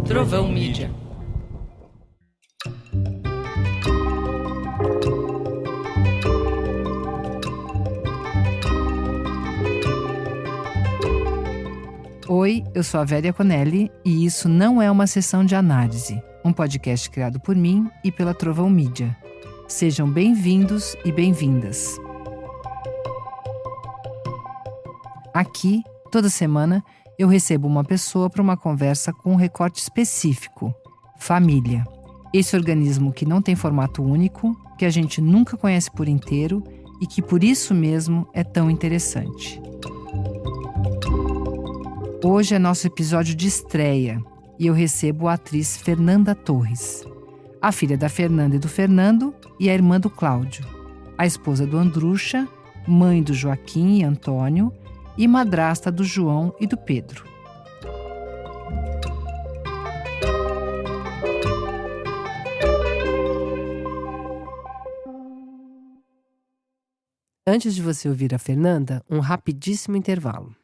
Trovão Mídia. Oi, eu sou a Vélia Conelli e isso não é uma sessão de análise, um podcast criado por mim e pela Trovão Mídia. Sejam bem-vindos e bem-vindas. Aqui, toda semana, eu recebo uma pessoa para uma conversa com um recorte específico, família. Esse organismo que não tem formato único, que a gente nunca conhece por inteiro e que por isso mesmo é tão interessante. Hoje é nosso episódio de estreia e eu recebo a atriz Fernanda Torres, a filha da Fernanda e do Fernando e a irmã do Cláudio, a esposa do Andrucha, mãe do Joaquim e Antônio e madrasta do João e do Pedro. Antes de você ouvir a Fernanda, um rapidíssimo intervalo.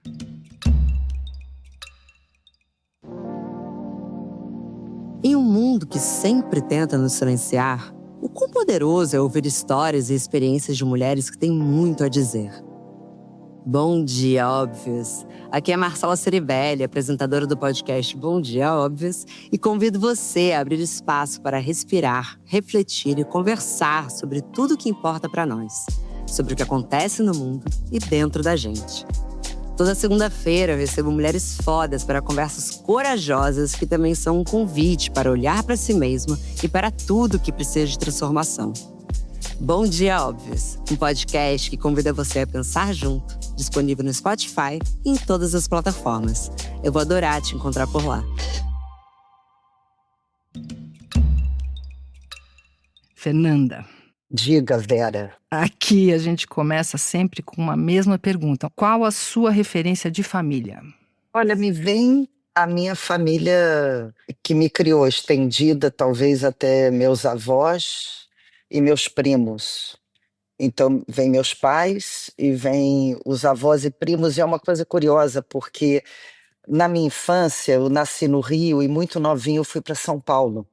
Em um mundo que sempre tenta nos silenciar, o quão poderoso é ouvir histórias e experiências de mulheres que têm muito a dizer. Bom dia, óbvios! Aqui é Marcela Ceribelli, apresentadora do podcast Bom Dia, Óbvios, e convido você a abrir espaço para respirar, refletir e conversar sobre tudo o que importa para nós, sobre o que acontece no mundo e dentro da gente. Toda segunda-feira eu recebo mulheres fodas para conversas corajosas que também são um convite para olhar para si mesma e para tudo que precisa de transformação. Bom Dia, Óbvios, um podcast que convida você a pensar junto, disponível no Spotify e em todas as plataformas. Eu vou adorar te encontrar por lá. Fernanda. Diga, Vera. Aqui a gente começa sempre com uma mesma pergunta. Qual a sua referência de família? Olha, me vem a minha família que me criou, estendida talvez até meus avós e meus primos. Então, vem meus pais e vem os avós e primos. E é uma coisa curiosa, porque na minha infância eu nasci no Rio e muito novinho eu fui para São Paulo.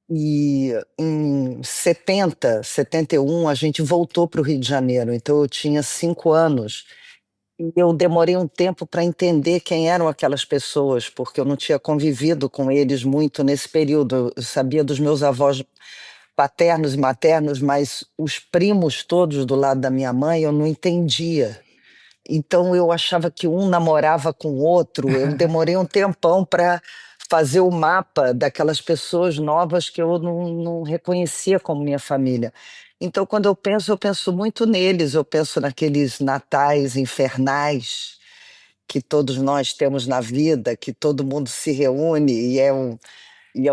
E em 71, a gente voltou para o Rio de Janeiro. Então eu tinha 5 anos. E eu demorei um tempo para entender quem eram aquelas pessoas, porque eu não tinha convivido com eles muito nesse período. Eu sabia dos meus avós paternos e maternos, mas os primos todos do lado da minha mãe eu não entendia. Então eu achava que um namorava com o outro. Eu demorei um tempão para fazer o mapa daquelas pessoas novas que eu não reconhecia como minha família. Então, quando eu penso muito neles, eu penso naqueles natais infernais que todos nós temos na vida, que todo mundo se reúne e é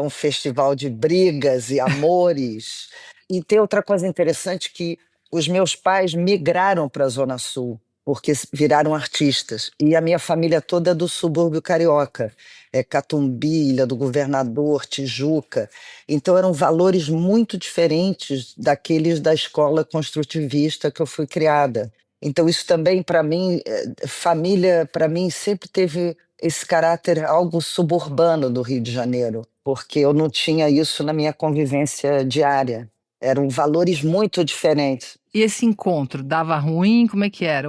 um festival de brigas e amores. E tem outra coisa interessante que os meus pais migraram para a Zona Sul, porque viraram artistas. E a minha família toda é do subúrbio carioca. É Catumbi, Ilha do Governador, Tijuca. Então eram valores muito diferentes daqueles da escola construtivista que eu fui criada. Então isso também, para mim, família, para mim, sempre teve esse caráter algo suburbano do Rio de Janeiro, porque eu não tinha isso na minha convivência diária. Eram valores muito diferentes. E esse encontro dava ruim? Como é que era?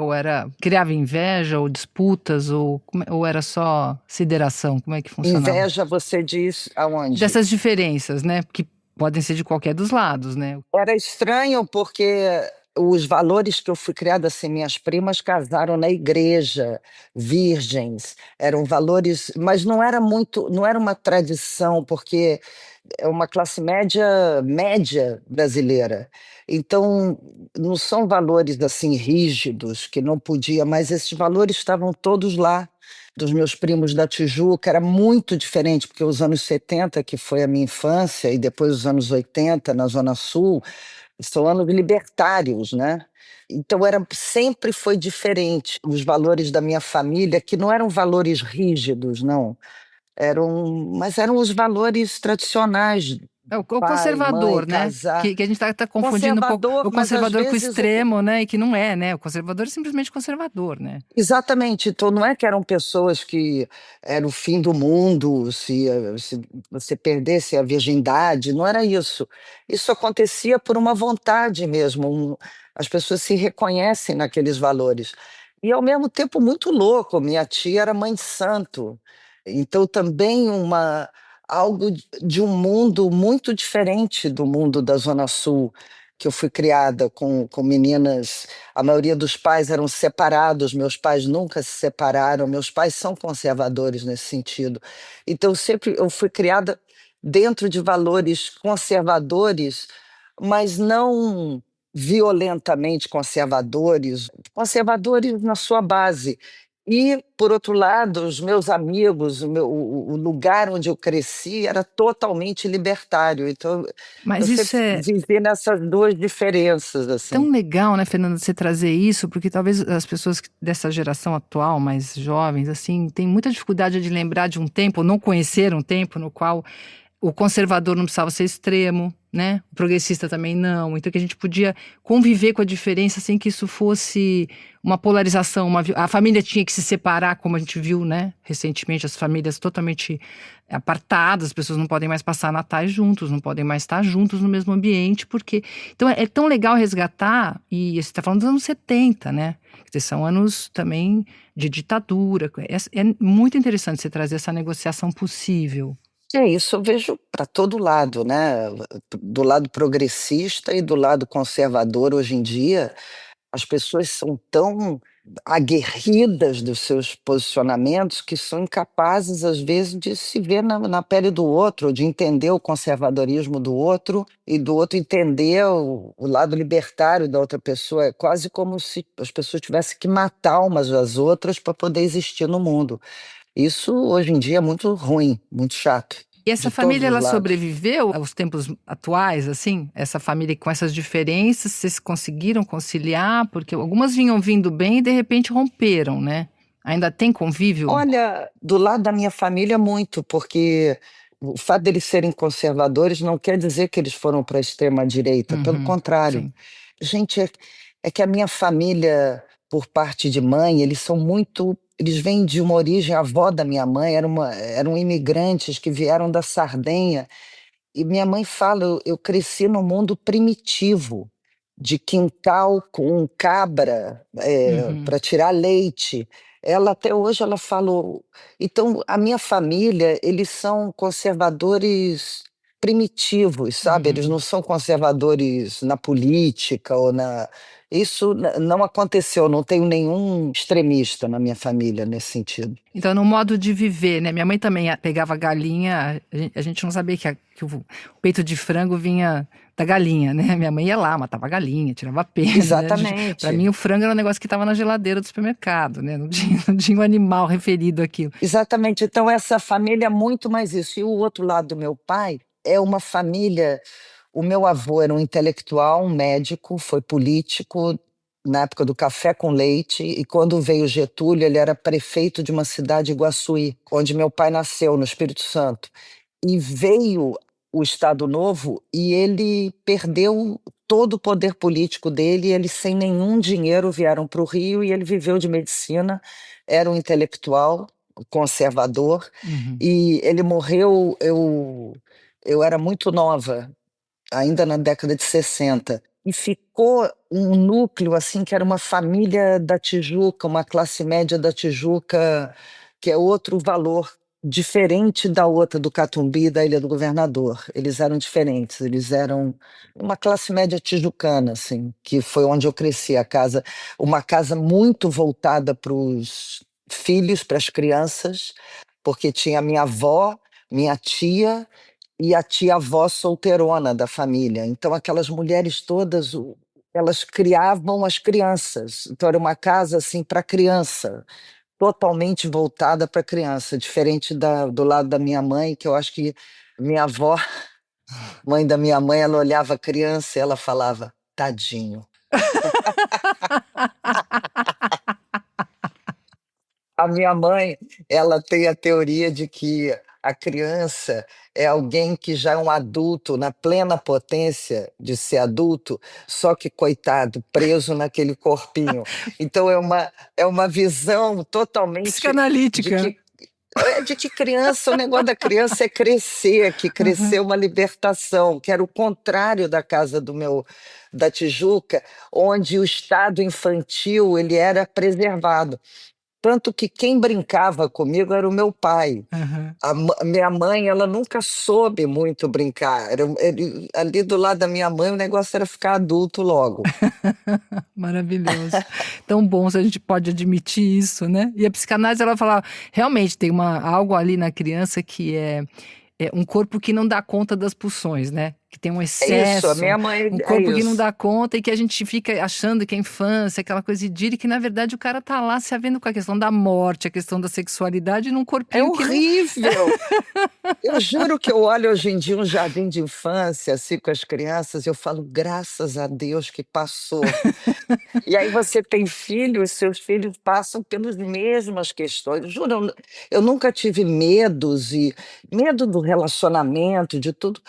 Criava inveja ou disputas ou era só sideração? Como é que funcionava? Inveja, você diz aonde? Dessas diferenças, né? Que podem ser de qualquer dos lados, né? Era estranho porque os valores que eu fui criada, assim, minhas primas casaram na igreja, virgens, eram valores, mas não era uma tradição, porque é uma classe média brasileira. Então, não são valores assim rígidos, que não podia, mas esses valores estavam todos lá, dos meus primos da Tijuca. Era muito diferente, porque os anos 70, que foi a minha infância, e depois os anos 80, na Zona Sul, são anos libertários, né? Então sempre foi diferente. Os valores da minha família, que não eram valores rígidos, não. Mas eram os valores tradicionais O pai, mãe, conservador, né? casar. Que a gente tá confundindo um pouco Conservador, o mas às conservador com o vezes extremo, né? E que não é, né? O conservador é simplesmente conservador, né? exatamente, então não é que eram pessoas que era o fim do mundo se você perdesse a virgindade, não era isso. Isso acontecia por uma vontade mesmo, as pessoas se reconhecem naqueles valores. E ao mesmo tempo muito louco, minha tia era mãe de santo, então também algo de um mundo muito diferente do mundo da Zona Sul, que eu fui criada com meninas. A maioria dos pais eram separados, meus pais nunca se separaram, meus pais são conservadores nesse sentido. Então, sempre eu fui criada dentro de valores conservadores, mas não violentamente conservadores, conservadores na sua base. E, por outro lado, os meus amigos, o lugar onde eu cresci era totalmente libertário. Então, eu Mas isso sempre é vivi nessas duas diferenças, assim. tão legal, né, Fernanda, você trazer isso, porque talvez as pessoas dessa geração atual, mais jovens, assim, têm muita dificuldade de lembrar de um tempo, ou não conhecer um tempo no qual o conservador não precisava ser extremo, né? O progressista também não. Então que a gente podia conviver com a diferença sem que isso fosse uma polarização. A família tinha que se separar, como a gente viu, né? Recentemente, as famílias totalmente apartadas, as pessoas não podem mais passar natais juntos, não podem mais estar juntos no mesmo ambiente, porque... Então é tão legal resgatar, e você está falando dos anos 70, né? Quer dizer, são anos também de ditadura. É muito interessante você trazer essa negociação possível. É isso, eu vejo para todo lado, né? Do lado progressista e do lado conservador, hoje em dia, as pessoas são tão aguerridas dos seus posicionamentos que são incapazes, às vezes, de se ver na pele do outro, de entender o conservadorismo do outro e do outro entender o lado libertário da outra pessoa. É quase como se as pessoas tivessem que matar umas às outras para poder existir no mundo. Isso, hoje em dia, é muito ruim, muito chato, E essa de todos família, os ela lados. sobreviveu aos tempos atuais, assim? Essa família com essas diferenças, vocês conseguiram conciliar? Porque algumas vinham vindo bem e de repente romperam, né? Ainda tem convívio? Olha, do lado da minha família, muito, porque o fato deles serem conservadores não quer dizer que eles foram para a extrema-direita, pelo Uhum, contrário. sim. Gente, é que a minha família, por parte de mãe, eles são muito. Eles vêm de uma origem, a avó da minha mãe eram imigrantes que vieram da Sardenha. E minha mãe fala, eu cresci num mundo primitivo, de quintal com cabra, Uhum, para tirar leite. Ela até hoje ela falou. Então, a minha família, eles são conservadores primitivos, sabe? Eles uhum. não são conservadores na política ou na. Isso não aconteceu, não tenho nenhum extremista na minha família nesse sentido. Então, no modo de viver, né? Minha mãe também pegava galinha, a gente não sabia que o peito de frango vinha da galinha, né? Minha mãe ia lá, matava a galinha, tirava pena, né? Para mim, Exatamente. o frango era um negócio que estava na geladeira do supermercado, né? Não tinha um animal referido àquilo. Exatamente. Então, essa família é muito mais isso. E o outro lado do meu pai é uma família. O meu avô era um intelectual, um médico, foi político na época do café com leite. E quando veio Getúlio, ele era prefeito de uma cidade, Iguaçuí, onde meu pai nasceu, no Espírito Santo. E veio o Estado Novo e ele perdeu todo o poder político dele. Eles, sem nenhum dinheiro, vieram para o Rio e ele viveu de medicina. Era um intelectual conservador Uhum. e ele morreu. Eu era muito nova, ainda na década de 60. E ficou um núcleo assim que era uma família da Tijuca, uma classe média da Tijuca, que é outro valor diferente da outra do Catumbi e da Ilha do Governador. Eles eram diferentes, eles eram uma classe média tijucana, assim, que foi onde eu cresci, a casa, uma casa muito voltada para os filhos, para as crianças, porque tinha minha avó, minha tia e a tia-avó solteirona da família. Então, aquelas mulheres todas, elas criavam as crianças. Então, era uma casa assim para criança, totalmente voltada para criança, diferente do lado da minha mãe, que eu acho que minha avó, mãe da minha mãe, ela olhava a criança e ela falava, tadinho. A minha mãe, ela tem a teoria de que a criança é alguém que já é um adulto, na plena potência de ser adulto, só que, coitado, preso naquele corpinho. Então, é uma visão totalmente de Psicanalítica. que criança, o negócio da criança é crescer, que crescer Aham. é uma libertação, que era o contrário da casa da Tijuca, onde o estado infantil ele era preservado. Tanto que quem brincava comigo era o meu pai. Aham. Minha mãe, ela nunca soube muito brincar. Ali do lado da minha mãe, o negócio era ficar adulto logo. Maravilhoso. Tão bom se a gente pode admitir isso, né? E a psicanálise, ela fala, realmente tem algo ali na criança que é um corpo que não dá conta das pulsões, né? Que tem um É isso, a excesso, minha mãe um é corpo que não isso. dá conta e que a gente fica achando que é infância, aquela coisa idílica, que na verdade o cara tá lá se havendo com a questão da morte, a questão da sexualidade num É corpinho que não. horrível. Eu juro que eu olho hoje em dia um jardim de infância, assim, com as crianças, e eu falo, graças a Deus que passou. E aí você tem filhos, seus filhos passam pelas mesmas questões. Juro, eu nunca tive medos e medo do relacionamento, de tudo,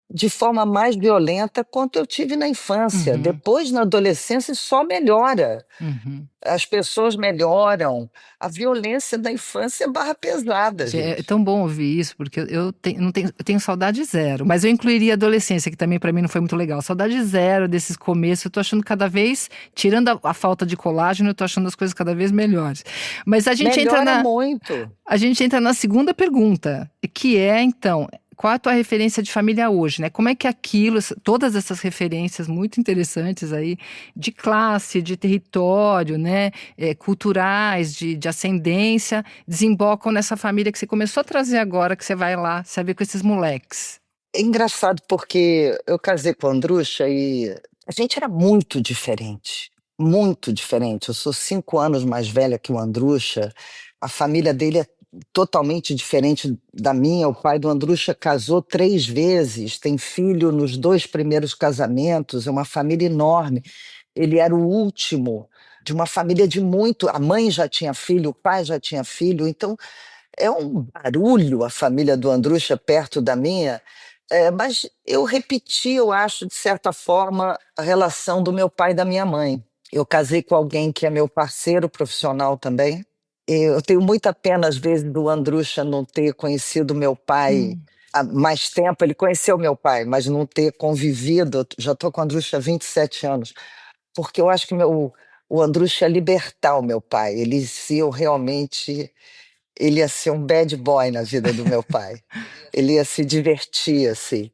de forma mais violenta quanto eu tive na infância. Uhum, Depois, na adolescência, só melhora. uhum. As pessoas melhoram. A violência da infância é barra pesada, É gente. tão bom ouvir isso, porque eu tenho, não tenho, eu tenho saudade zero, mas eu incluiria a adolescência, que também pra mim não foi muito legal. Saudade zero desses começos, eu tô achando cada vez, tirando a falta de colágeno, eu tô achando as coisas cada vez melhores. Mas Melhora muito. a gente entra na segunda pergunta, que é, então, qual a tua referência de família hoje, né? Como é que aquilo, todas essas referências muito interessantes aí, de classe, de território, né? Culturais, de ascendência, desembocam nessa família que você começou a trazer agora, que você vai lá, você vai ver com esses moleques. É engraçado porque eu casei com o Andrucha e a gente era muito diferente, muito diferente. Eu sou 5 anos mais velha que o Andrucha, a família dele é totalmente diferente da minha. O pai do Andrucha casou 3 vezes, tem filho nos 2 primeiros casamentos, é uma família enorme. Ele era o último de uma família de muito. A mãe já tinha filho, o pai já tinha filho, então é um barulho a família do Andrucha perto da minha, mas eu repeti, eu acho, de certa forma, a relação do meu pai e da minha mãe. Eu casei com alguém que é meu parceiro profissional também. Eu tenho muita pena, às vezes, do Andrucha não ter conhecido meu pai Hum. há mais tempo. Ele conheceu meu pai, mas não ter convivido. Eu já estou com o Andrucha há 27 anos, porque eu acho que o Andrucha ia libertar o meu pai. Se eu realmente ele ia ser um bad boy na vida do meu pai. Ele ia se divertir, assim.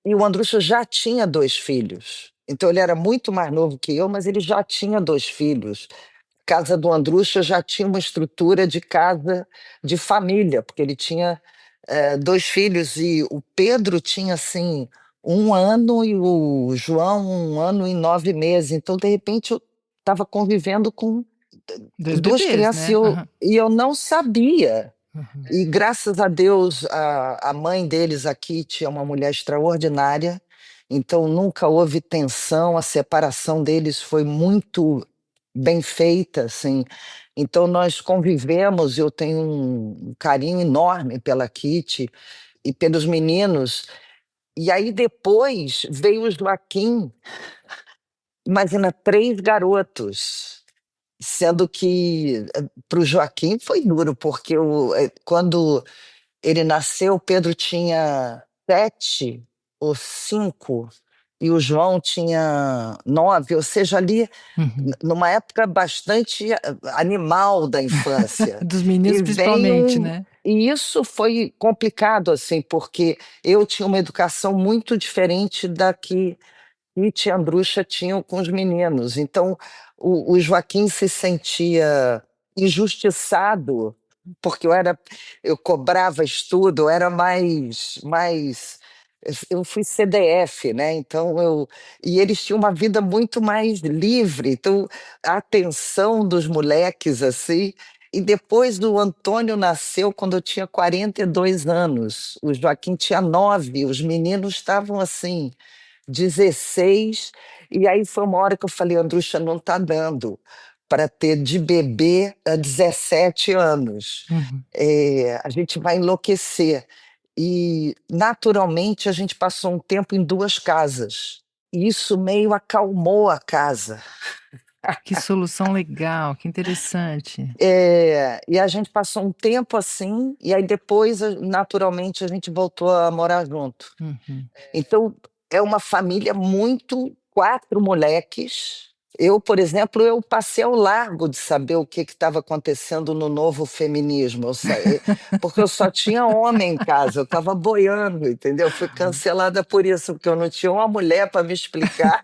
E o Andrucha já tinha 2 filhos. Então ele era muito mais novo que eu, mas ele já tinha 2 filhos. Casa do Andrucha já tinha uma estrutura de casa de família, porque ele tinha 2 filhos e o Pedro tinha, assim, 1 ano e o João 1 ano e 9 meses. Então, de repente, eu estava convivendo com Dois 2 bebês, crianças né? Aham. e eu não sabia. Uhum. E graças a Deus, a mãe deles, a Kitty, é uma mulher extraordinária, então nunca houve tensão, a separação deles foi muito bem feita, assim. Então nós convivemos, eu tenho um carinho enorme pela Kitty e pelos meninos. E aí depois veio o Joaquim, imagina, 3 garotos. Sendo que para o Joaquim foi duro, porque quando ele nasceu, o Pedro tinha 7 ou 5 e o João tinha 9, ou seja, ali Uhum. numa época bastante animal da infância. Dos meninos E vem principalmente, né? e isso foi complicado, assim, porque eu tinha uma educação muito diferente da que Nietzsche e Andrucha tinham com os meninos. Então, o Joaquim se sentia injustiçado, porque eu cobrava estudo, eu era eu fui CDF, né? Então e eles tinham uma vida muito mais livre. Então, a atenção dos moleques assim. E depois o Antônio nasceu quando eu tinha 42 anos. O Joaquim tinha 9, os meninos estavam assim 16, e aí foi uma hora que eu falei, Andrucha, não está dando, para ter de bebê a 17 anos. Uhum. A gente vai enlouquecer. E, naturalmente, a gente passou um tempo em 2 casas. E isso meio acalmou a casa. Que solução legal, que interessante. E a gente passou um tempo assim, e aí depois, naturalmente, a gente voltou a morar junto. Uhum. Então, é uma família muito 4 moleques. Eu, por exemplo, eu passei ao largo de saber o que estava acontecendo no novo feminismo, porque eu só tinha homem em casa, eu estava boiando, entendeu? Fui cancelada por isso, porque eu não tinha uma mulher para me explicar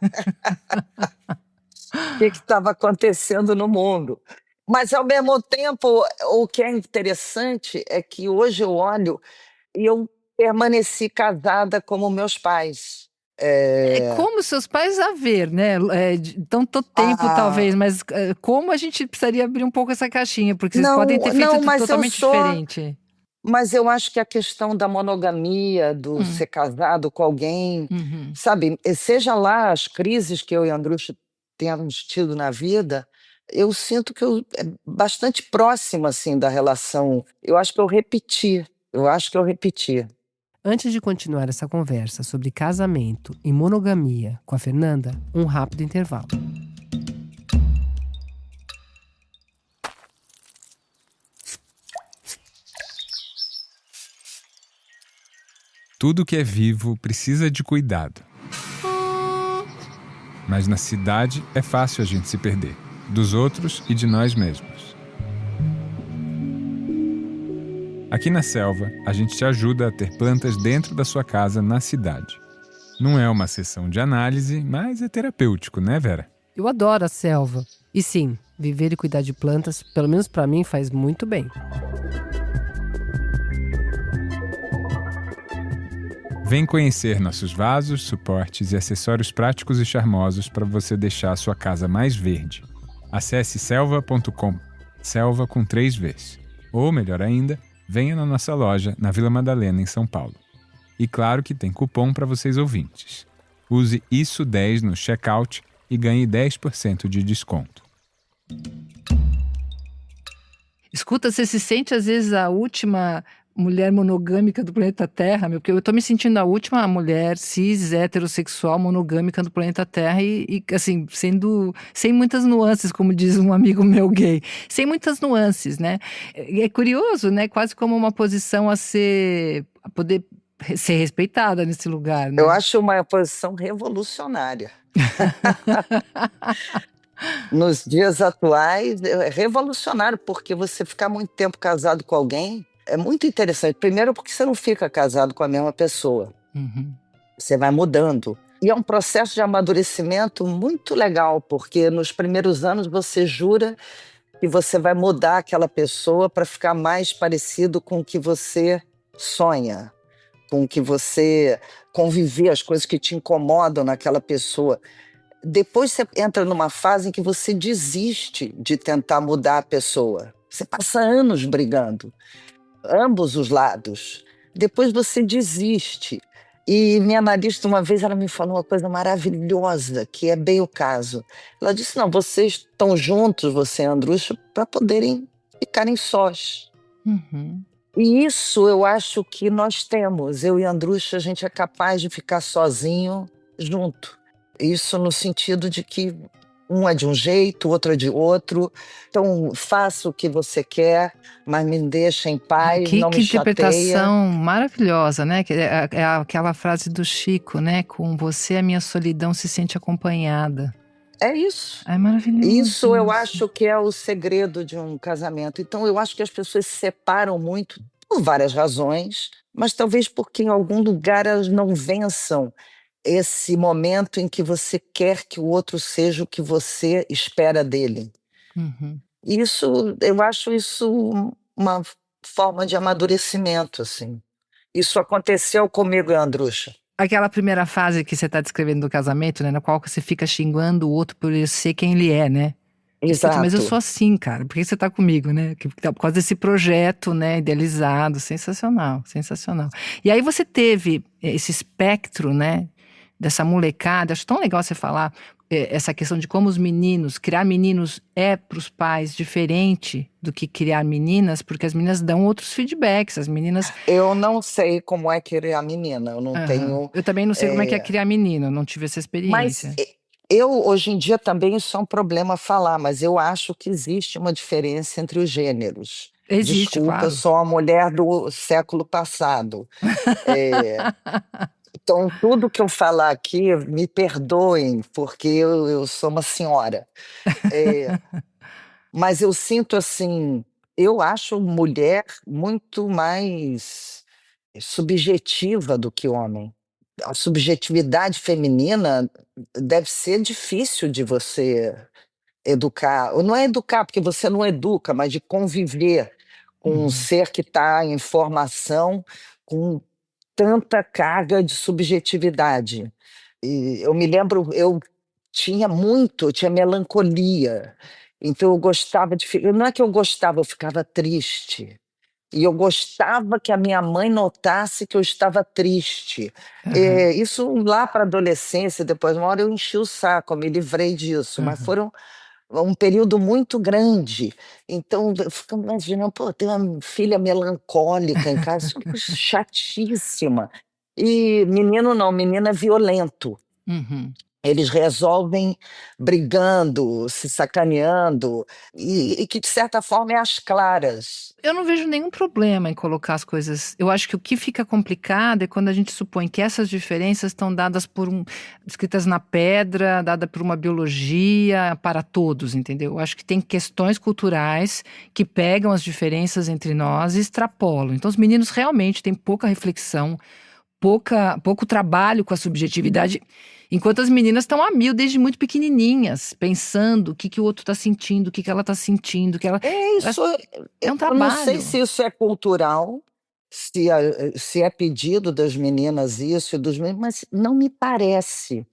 o que estava acontecendo no mundo. Mas, ao mesmo tempo, o que é interessante é que hoje eu olho e eu permaneci casada como meus pais. É como seus pais a ver, né? Tanto tempo, Ah, talvez, mas como a gente precisaria abrir um pouco essa caixinha, porque vocês não, podem ter feito não, tudo totalmente diferente. mas eu acho que a questão da monogamia, do Hum, ser casado com alguém, uhum. sabe, seja lá as crises que eu e Andrucha temos tido na vida, eu sinto que eu é bastante próxima, assim, da relação. Eu acho que eu repeti. Antes de continuar essa conversa sobre casamento e monogamia com a Fernanda, um rápido intervalo. Tudo que é vivo precisa de cuidado. Mas na cidade é fácil a gente se perder, dos outros e de nós mesmos. Aqui na Selva, a gente te ajuda a ter plantas dentro da sua casa na cidade. Não é uma sessão de análise, mas é terapêutico, né, Vera? Eu adoro a selva. E sim, viver e cuidar de plantas, pelo menos pra mim, faz muito bem. Vem conhecer nossos vasos, suportes e acessórios práticos e charmosos para você deixar a sua casa mais verde. Acesse selva.com, selva com 3 Vs. Ou, melhor ainda, venha na nossa loja, na Vila Madalena, em São Paulo. E claro que tem cupom para vocês ouvintes. Use ISSO10 no checkout e ganhe 10% de desconto. Escuta, você se sente às vezes a última mulher monogâmica do planeta Terra, meu? Porque eu tô me sentindo a última mulher cis, heterossexual, monogâmica do planeta Terra e assim, sem muitas nuances, como diz um amigo meu gay. Sem muitas nuances, né? É curioso, né? Quase como uma posição a poder ser respeitada nesse lugar, Eu né? acho uma posição revolucionária. Nos dias atuais, é revolucionário, porque você ficar muito tempo casado com alguém é muito interessante. Primeiro, porque você não fica casado com a mesma pessoa, Uhum. você vai mudando. E é um processo de amadurecimento muito legal, porque nos primeiros anos você jura que você vai mudar aquela pessoa para ficar mais parecido com o que você sonha, com o que você conviver, as coisas que te incomodam naquela pessoa. Depois você entra numa fase em que você desiste de tentar mudar a pessoa. Você passa anos brigando, ambos os lados. Depois você desiste. E minha analista, uma vez, ela me falou uma coisa maravilhosa, que é bem o caso. Ela disse, não, vocês estão juntos, você e Andrucha, para poderem ficarem sós. Uhum. E isso eu acho que nós temos. Eu e Andrucha, a gente é capaz de ficar sozinho junto. Isso no sentido de que um é de um jeito, o outro é de outro. Então, faça o que você quer, mas me deixa em paz, não Que me chateia. interpretação maravilhosa, né? É aquela frase do Chico, né? Com você a minha solidão se sente acompanhada. É isso. É maravilhoso. Isso eu acho que é o segredo de um casamento. Então, eu acho que as pessoas se separam muito por várias razões, mas talvez porque em algum lugar elas não vençam esse momento em que você quer que o outro seja o que você espera dele. Uhum. Eu acho isso uma forma de amadurecimento, assim. Isso aconteceu comigo e a Andrucha. Aquela primeira fase que você está descrevendo do casamento, né? Na qual você fica xingando o outro por ele ser quem ele é, né? Puta, mas eu sou Exato. assim, cara. Por que você tá comigo, né? Por causa desse projeto, né? Idealizado. Sensacional, sensacional. E aí você teve esse espectro, né? dessa molecada. Acho tão legal você falar essa questão de como os meninos, criar meninos é para os pais diferente do que criar meninas, porque as meninas dão outros feedbacks, as meninas... Eu não sei como é criar menina, eu não Aham. tenho. Eu também não sei como é que é é, criar menino, eu não tive essa Mas experiência. eu, hoje em dia, também isso é um problema falar, mas eu acho que existe uma diferença entre os gêneros. Existe, Desculpa, eu claro. sou uma mulher do século passado. É, então, tudo que eu falar aqui, me perdoem, porque eu sou uma senhora. É, mas eu sinto assim, eu acho mulher muito mais subjetiva do que homem. A subjetividade feminina deve ser difícil de você educar. Ou não é educar, porque você não educa, mas de conviver com um Uhum. ser que está em formação, com tanta carga de subjetividade. E eu me lembro, eu tinha melancolia. Então eu gostava de. Não é que eu gostava, eu ficava triste. E eu gostava que a minha mãe notasse que eu estava triste. Aham, Isso lá para a adolescência, depois, uma hora eu enchi o saco, eu me livrei disso, mas aham. foram um período muito grande. Então, eu fico imaginando, pô, tem uma filha melancólica em casa, eu fico chatíssima. E menino não, menino é violento. Uhum. Eles resolvem brigando, se sacaneando, e que, de certa forma, é às claras. Eu não vejo nenhum problema em colocar as coisas. Eu acho que o que fica complicado é quando a gente supõe que essas diferenças estão dadas escritas na pedra, dada por uma biologia para todos, entendeu? Eu acho que tem questões culturais que pegam as diferenças entre nós e extrapolam. Então, os meninos realmente têm pouca reflexão, pouco trabalho com a subjetividade, enquanto as meninas estão a mil desde muito pequenininhas, pensando o que, que o outro está sentindo, o que, que ela está sentindo, É elas- isso, é um eu não sei trabalho. se isso é cultural, se é pedido das meninas isso e dos meninos, mas não me parece.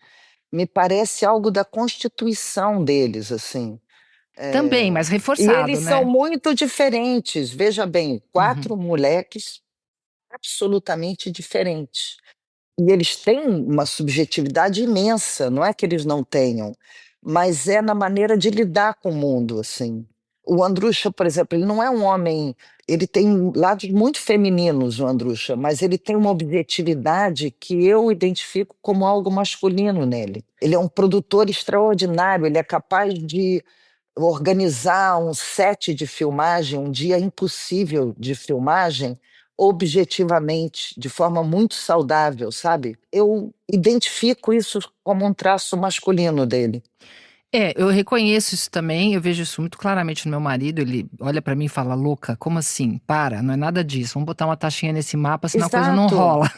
Me parece algo da constituição deles, assim. Também, Eh, mas e eles reforçado, são né? muito diferentes. Veja bem, Uhum. 4 moleques absolutamente diferentes. E eles têm uma subjetividade imensa, não é que eles não tenham, mas é na maneira de lidar com o mundo, assim. O Andrucha, por exemplo, ele não é um homem, ele tem lados muito femininos, o Andrucha, mas ele tem uma objetividade que eu identifico como algo masculino nele. Ele é um produtor extraordinário, ele é capaz de organizar um set de filmagem, um dia impossível de filmagem, objetivamente, de forma muito saudável, sabe? Eu identifico isso como um traço masculino dele. Eu reconheço isso também, eu vejo isso muito claramente no meu marido, ele olha pra mim e fala, louca, como assim? Para, não é nada disso, vamos botar uma taxinha nesse mapa, senão a coisa não Exato. rola.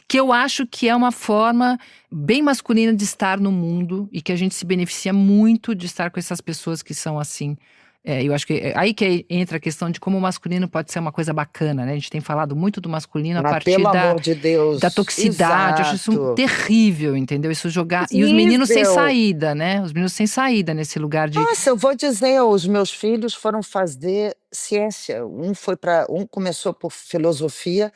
Que eu acho que é uma forma bem masculina de estar no mundo e que a gente se beneficia muito de estar com essas pessoas que são assim. Eu acho que é aí que entra a questão de como o masculino pode ser uma coisa bacana, né? A gente tem falado muito do masculino a Mas partir pelo da, amor de da Deus, toxicidade, eu acho isso exato. terrível, entendeu? Isso jogar. E os meninos sem Terrível. saída, né? Os meninos sem saída nesse lugar de. Nossa, eu vou dizer, os meus filhos foram fazer ciência. Um começou por filosofia,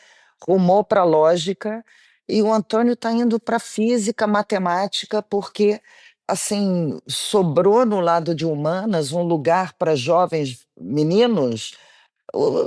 rumou para lógica, e o Antônio está indo para física, matemática, porque assim sobrou no lado de humanas um lugar para jovens meninos,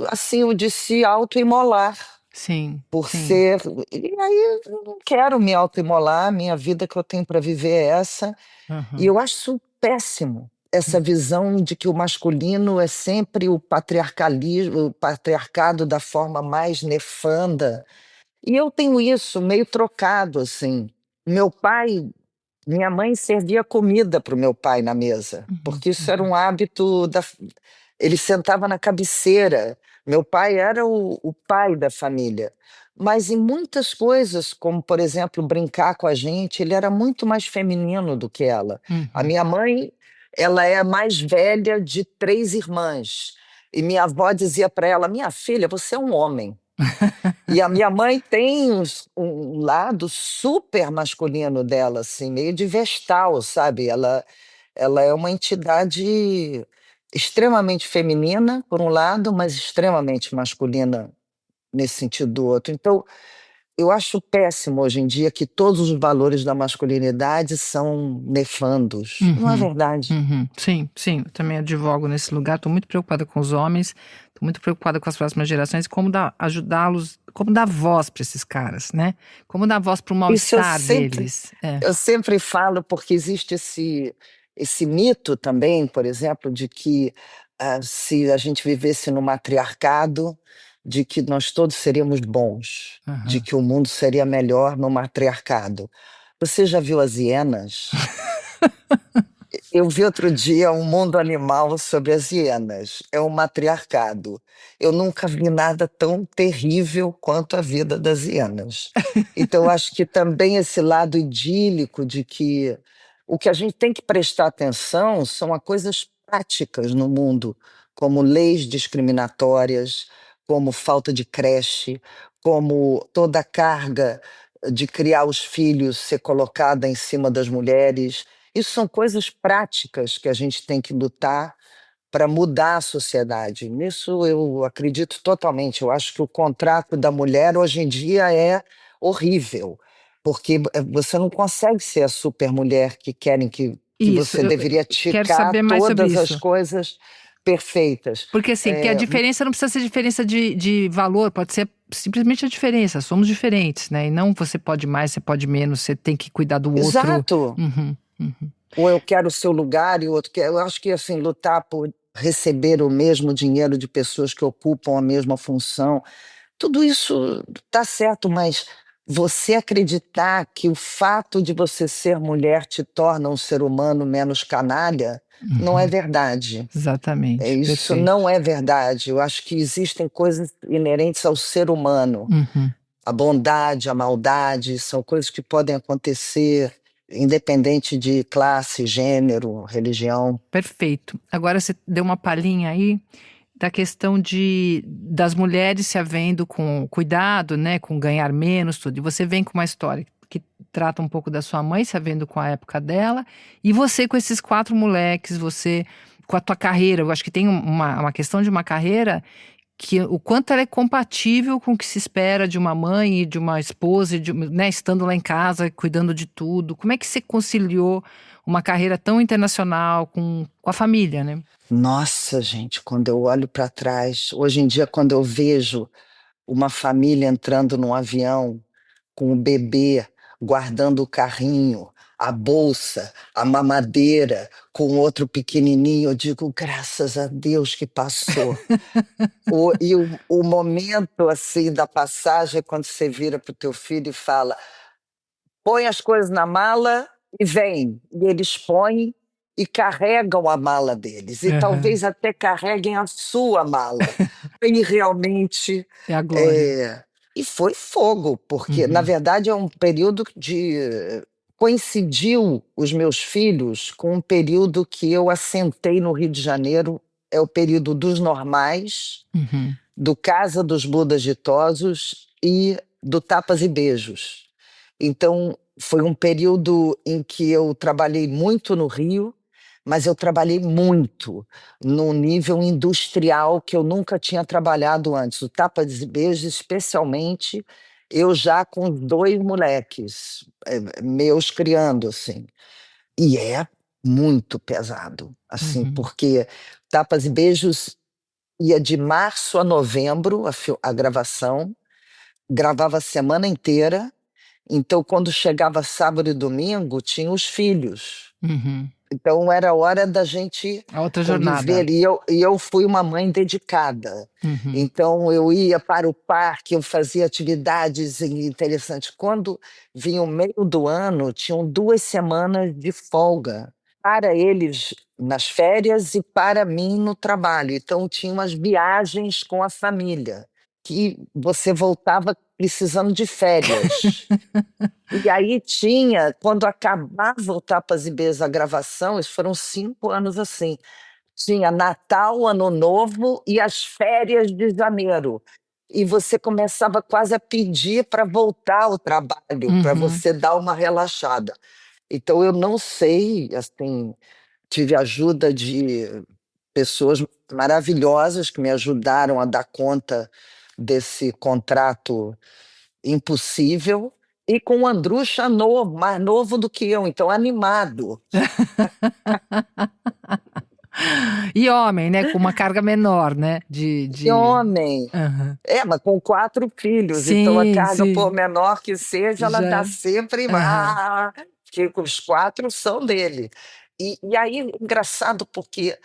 assim, o de se autoimolar Sim, por sim. ser. E aí eu não quero me autoimolar, minha vida que eu tenho para viver é essa. E Aham. eu acho isso péssimo, essa visão de que o masculino é sempre o patriarcalismo, o patriarcado da forma mais nefanda. E eu tenho isso meio trocado, assim. Meu pai, minha mãe servia comida para o meu pai na mesa, Uhum, porque isso era uhum, um hábito da. Ele sentava na cabeceira. Meu pai era o pai da família. Mas em muitas coisas, como, por exemplo, brincar com a gente, ele era muito mais feminino do que ela. A uhum. minha mãe, ela é a mais velha de 3 irmãs. E minha avó dizia para ela: minha filha, você é um homem. E a minha mãe tem um lado super masculino dela, assim, meio de vestal, sabe? Ela é uma entidade extremamente feminina, por um lado, mas extremamente masculina nesse sentido do outro. Então, Eu acho péssimo hoje em dia que todos os valores da masculinidade são nefandos. Não é Uhum, verdade. uhum. Sim, sim, eu também advogo nesse lugar. Estou muito preocupada com os homens, estou muito preocupada com as próximas gerações, como ajudá-los, como dar voz para esses caras, né? Como dar voz para o Isso mal-estar deles. É. eu sempre falo, porque existe esse mito também, por exemplo, de que se a gente vivesse no matriarcado, de que nós todos seríamos bons, de Aham. que o mundo seria melhor no matriarcado. Você já viu as hienas? Eu vi outro dia um mundo animal sobre as hienas. É um matriarcado. Eu nunca vi nada tão terrível quanto a vida das hienas. Então, eu acho que também esse lado idílico de que o que a gente tem que prestar atenção são a coisas práticas no mundo, como leis discriminatórias, como falta de creche, como toda a carga de criar os filhos ser colocada em cima das mulheres. Isso são coisas práticas que a gente tem que lutar para mudar a sociedade. Nisso eu acredito totalmente. Eu acho que o contrato da mulher hoje em dia é horrível, porque você não consegue ser a supermulher que querem que Isso, você deveria eu quero ticar saber mais sobre todas as isso. coisas perfeitas. Porque assim, que a diferença não precisa ser diferença de valor, pode ser simplesmente a diferença. Somos diferentes, né? E não você pode mais, você pode menos, você tem que cuidar do outro. Exato. Uhum, uhum. Ou eu quero o seu lugar e o outro quer. Eu acho que assim, lutar por receber o mesmo dinheiro de pessoas que ocupam a mesma função, tudo isso está certo, mas você acreditar que o fato de você ser mulher te torna um ser humano menos canalha, não é Uhum. verdade. Exatamente, Isso perfeito. não é verdade. Eu acho que existem coisas inerentes ao ser humano. Uhum. A bondade, a maldade, são coisas que podem acontecer independente de classe, gênero, religião. Perfeito. Agora você deu uma palhinha aí da questão das mulheres se havendo com cuidado, né, com ganhar menos, tudo. E você vem com uma história que trata um pouco da sua mãe se havendo com a época dela, e você com esses 4 moleques, você com a tua carreira. Eu acho que tem uma questão de uma carreira que o quanto ela é compatível com o que se espera de uma mãe e de uma esposa, né, estando lá em casa, cuidando de tudo. Como é que você conciliou uma carreira tão internacional com a família, né? Nossa, gente, quando eu olho para trás, hoje em dia, quando eu vejo uma família entrando num avião com o bebê, guardando o carrinho, a bolsa, a mamadeira, com outro pequenininho, eu digo, graças a Deus que passou. O momento assim da passagem é quando você vira para o teu filho e fala: põe as coisas na mala e vem. E eles põem e carregam a mala deles. E Aham. talvez até carreguem a sua mala. E realmente. É a glória. é, E foi fogo, porque, na Uhum. verdade, é um período de. Coincidiu os meus filhos com um período que eu assentei no Rio de Janeiro. É o período dos normais, Uhum. do Casa dos Budas Ditosos e do Tapas e Beijos. Então, foi um período em que eu trabalhei muito no Rio, mas eu trabalhei muito num nível industrial que eu nunca tinha trabalhado antes. O Tapas e Beijos, especialmente, eu já com os 2 moleques meus criando, assim. E é muito pesado, assim, Uhum. porque Tapas e Beijos ia de março a novembro a gravação, gravava a semana inteira, então quando chegava sábado e domingo tinha os filhos. Uhum. Então era hora da gente A outra conviver jornada. e eu fui uma mãe dedicada. Uhum. Então eu ia para o parque, eu fazia atividades interessantes. Quando vinha o meio do ano, tinham 2 semanas de folga para eles nas férias e para mim no trabalho. Então tinha umas viagens com a família, que você voltava precisando de férias. E aí tinha, quando acabava o Tapas e Beijos a gravação, isso foram 5 anos assim, tinha Natal, Ano Novo e as férias de janeiro. E você começava quase a pedir para voltar ao trabalho, para Uhum. você dar uma relaxada. Então eu não sei, assim, tive ajuda de pessoas maravilhosas que me ajudaram a dar conta desse contrato impossível, e com o Andrucha novo, mais novo do que eu, então animado. E homem, né? Com uma carga menor, né? E homem. Aham. Mas com 4 filhos, então a Sim, carga, por sim. menor que seja, ela Já. está sempre. Aham. Porque os 4 são dele. E aí, engraçado, porque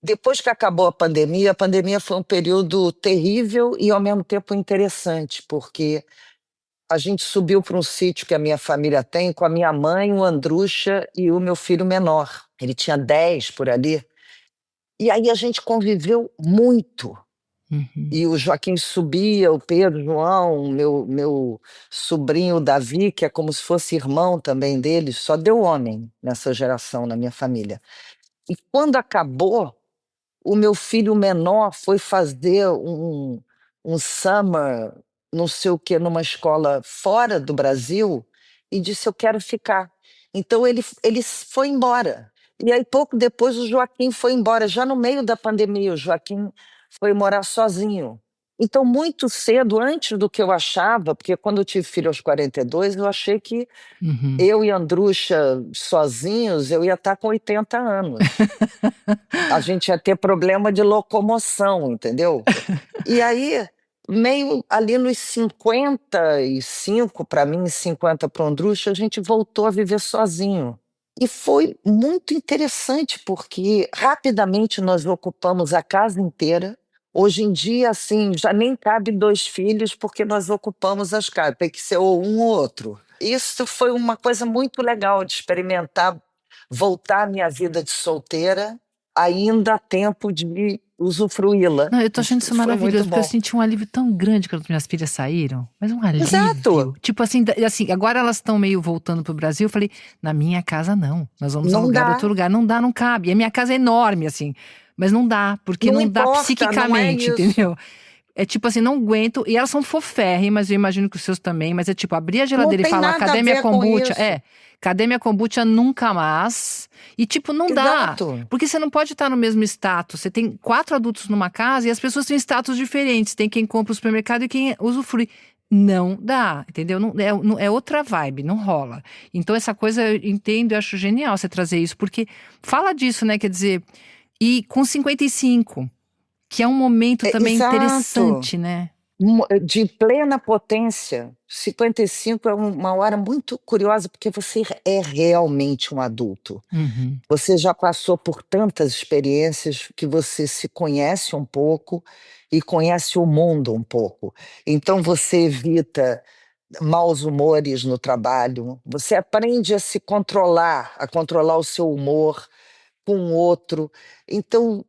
depois que acabou a pandemia foi um período terrível e ao mesmo tempo interessante, porque a gente subiu para um sítio que a minha família tem com a minha mãe, o Andrucha e o meu filho menor. Ele tinha 10 por ali. E aí a gente conviveu muito. Uhum. E o Joaquim subia, o Pedro, o João, meu sobrinho Davi, que é como se fosse irmão também dele, só deu homem nessa geração na minha família. E quando acabou, o meu filho menor foi fazer um summer, não sei o que, numa escola fora do Brasil, e disse: Eu quero ficar. Então ele foi embora. E aí, pouco depois, o Joaquim foi embora, já no meio da pandemia. O Joaquim foi morar sozinho. Então, muito cedo, antes do que eu achava, porque quando eu tive filho aos 42, eu achei que Uhum. eu e Andrucha sozinhos, eu ia estar com 80 anos. A gente ia ter problema de locomoção, entendeu? E aí, meio ali nos 55, para mim, 50 para o Andrucha, a gente voltou a viver sozinho. E foi muito interessante, porque rapidamente nós ocupamos a casa inteira. Hoje em dia, assim, já nem cabe 2 filhos, porque nós ocupamos as casas, tem que ser ou um ou outro. Isso foi uma coisa muito legal de experimentar, voltar à minha vida de solteira, ainda há tempo de usufruí-la. Não, eu tô achando isso Foi muito maravilhoso, porque eu bom. senti um alívio tão grande quando minhas filhas saíram. Mas um alívio. Exato, Tipo assim, assim, agora elas estão meio voltando pro Brasil. Eu falei, na minha casa não. Nós vamos não alugar dá, outro lugar. Não dá, não cabe. E a minha casa é enorme, assim. Mas não dá, porque não não dá importa, não é psiquicamente, isso. entendeu? É tipo assim, não aguento. E elas são foférrimas, eu imagino que os seus também. Mas é tipo, abrir a Não geladeira e tem falar, nada a cadê minha ver com kombucha? isso. Cadê minha kombucha nunca mais? E tipo, não dá. Exato. Porque você não pode estar no mesmo status. Você tem 4 adultos numa casa e as pessoas têm status diferentes. Tem quem compra o supermercado e quem usufrui. Não dá, entendeu? É outra vibe, não rola. Então, essa coisa eu entendo e acho genial você trazer isso, porque fala disso, né? Quer dizer, e com 55, que é um momento também Exato. interessante, né? De plena potência. 55 é uma hora muito curiosa, porque você é realmente um adulto. Uhum. Você já passou por tantas experiências que você se conhece um pouco e conhece o mundo um pouco. Então você evita maus humores no trabalho, você aprende a controlar o seu humor com o outro. Então,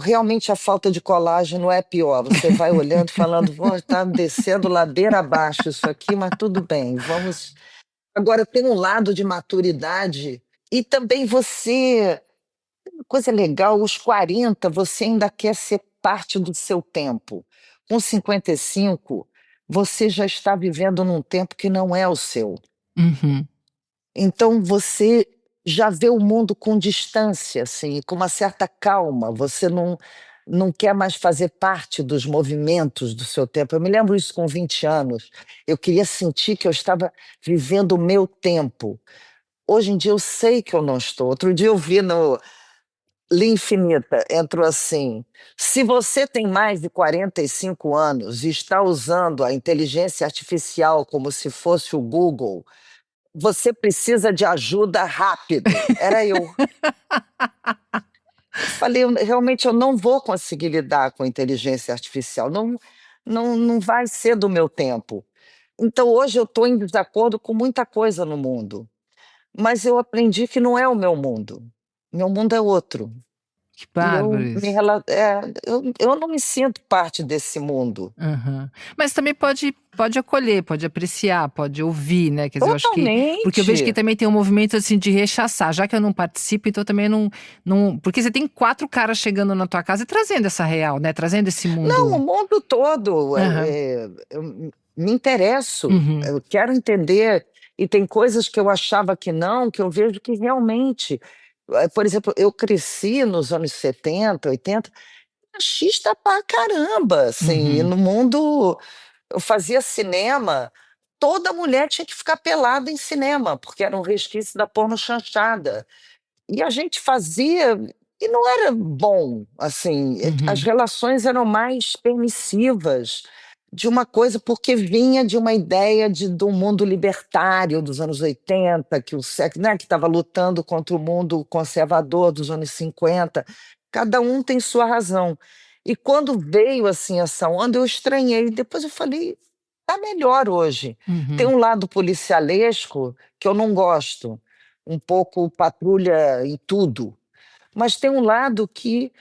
realmente a falta de colágeno é pior. Você vai olhando, falando, está descendo ladeira abaixo isso aqui, mas tudo bem, vamos. Agora, tem um lado de maturidade e também você. Coisa legal, os 40, você ainda quer ser parte do seu tempo. Com 55, você já está vivendo num tempo que não é o seu. Uhum. Então você já vê o mundo com distância, assim, com uma certa calma. Você não quer mais fazer parte dos movimentos do seu tempo. Eu me lembro isso com 20 anos. Eu queria sentir que eu estava vivendo o meu tempo. Hoje em dia eu sei que eu não estou. Outro dia eu vi no Linha Infinita, entrou assim: se você tem mais de 45 anos e está usando a inteligência artificial como se fosse o Google, você precisa de ajuda rápido. Era eu. Eu falei, realmente eu não vou conseguir lidar com inteligência artificial, não vai ser do meu tempo. Então hoje eu estou em desacordo com muita coisa no mundo, mas eu aprendi que não é o meu mundo é outro. Que E bárbaro isso. eu não me sinto parte desse mundo. Aham. Mas também pode acolher, pode apreciar, pode ouvir, né? Quer dizer, eu acho que. Porque eu vejo que Totalmente. também tem um movimento assim de rechaçar, já que eu não participo, então também não. Porque você tem 4 caras chegando na tua casa e trazendo essa real, né? Trazendo esse Não, o mundo. mundo todo. Aham. Eu me interesso, Uhum. eu quero entender. E tem coisas que eu achava que não, que eu vejo que realmente. Por exemplo, eu cresci nos anos 70, 80, machista pra caramba, assim, e Uhum. no mundo. eu fazia cinema, toda mulher tinha que ficar pelada em cinema, porque era um resquício da pornochanchada. E a gente fazia e não era bom, assim, as relações eram mais permissivas de uma coisa, porque vinha de uma ideia do mundo libertário dos anos 80, que o sexo, né, que estava lutando contra o mundo conservador dos anos 50. Cada um tem sua razão. E quando veio, assim, essa onda, eu estranhei. Depois eu falei, tá melhor hoje. Tem um lado policialesco que eu não gosto, um pouco patrulha em tudo. Mas tem um lado que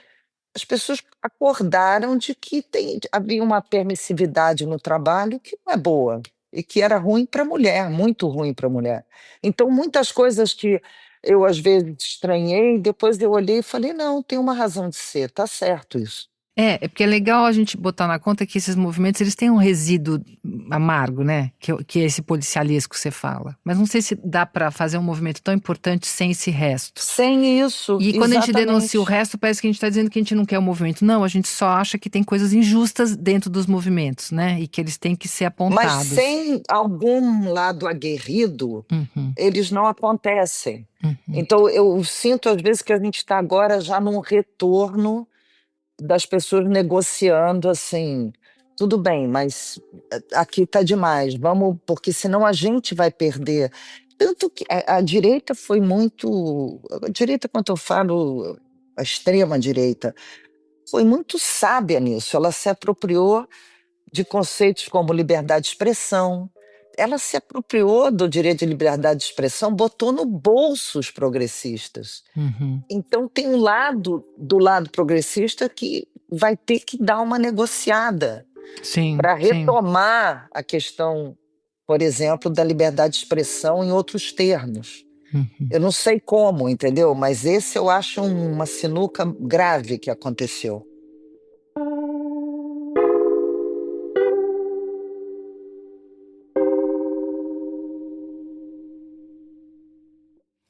as pessoas acordaram de que havia uma permissividade no trabalho que não é boa e que era ruim para a mulher, muito ruim para a mulher. Então, muitas coisas que eu às vezes estranhei, depois eu olhei e falei, não, tem uma razão de ser, tá certo isso. É porque é legal a gente botar na conta que esses movimentos, eles têm um resíduo amargo, né? Que é esse policialesco que você fala. Mas não sei se dá para fazer um movimento tão importante sem esse resto. Sem isso, E quando a gente exatamente. denuncia o resto, parece que a gente está dizendo que a gente não quer o movimento. Não, a gente só acha que tem coisas injustas dentro dos movimentos, né? E que eles têm que ser apontados. Mas sem algum lado aguerrido, eles não acontecem. Então, eu sinto às vezes que a gente está agora já num retorno das pessoas negociando assim, tudo bem, mas aqui está demais, vamos, porque senão a gente vai perder. Tanto que a direita foi muito, a direita, quando eu falo a extrema direita, foi muito sábia nisso, ela se apropriou de conceitos como liberdade de expressão, ela se apropriou do direito de liberdade de expressão, botou no bolso os progressistas. Então tem um lado do lado progressista que vai ter que dar uma negociada para retomar a questão, por exemplo, da liberdade de expressão em outros termos. Eu não sei como, entendeu? Mas esse eu acho uma sinuca grave que aconteceu.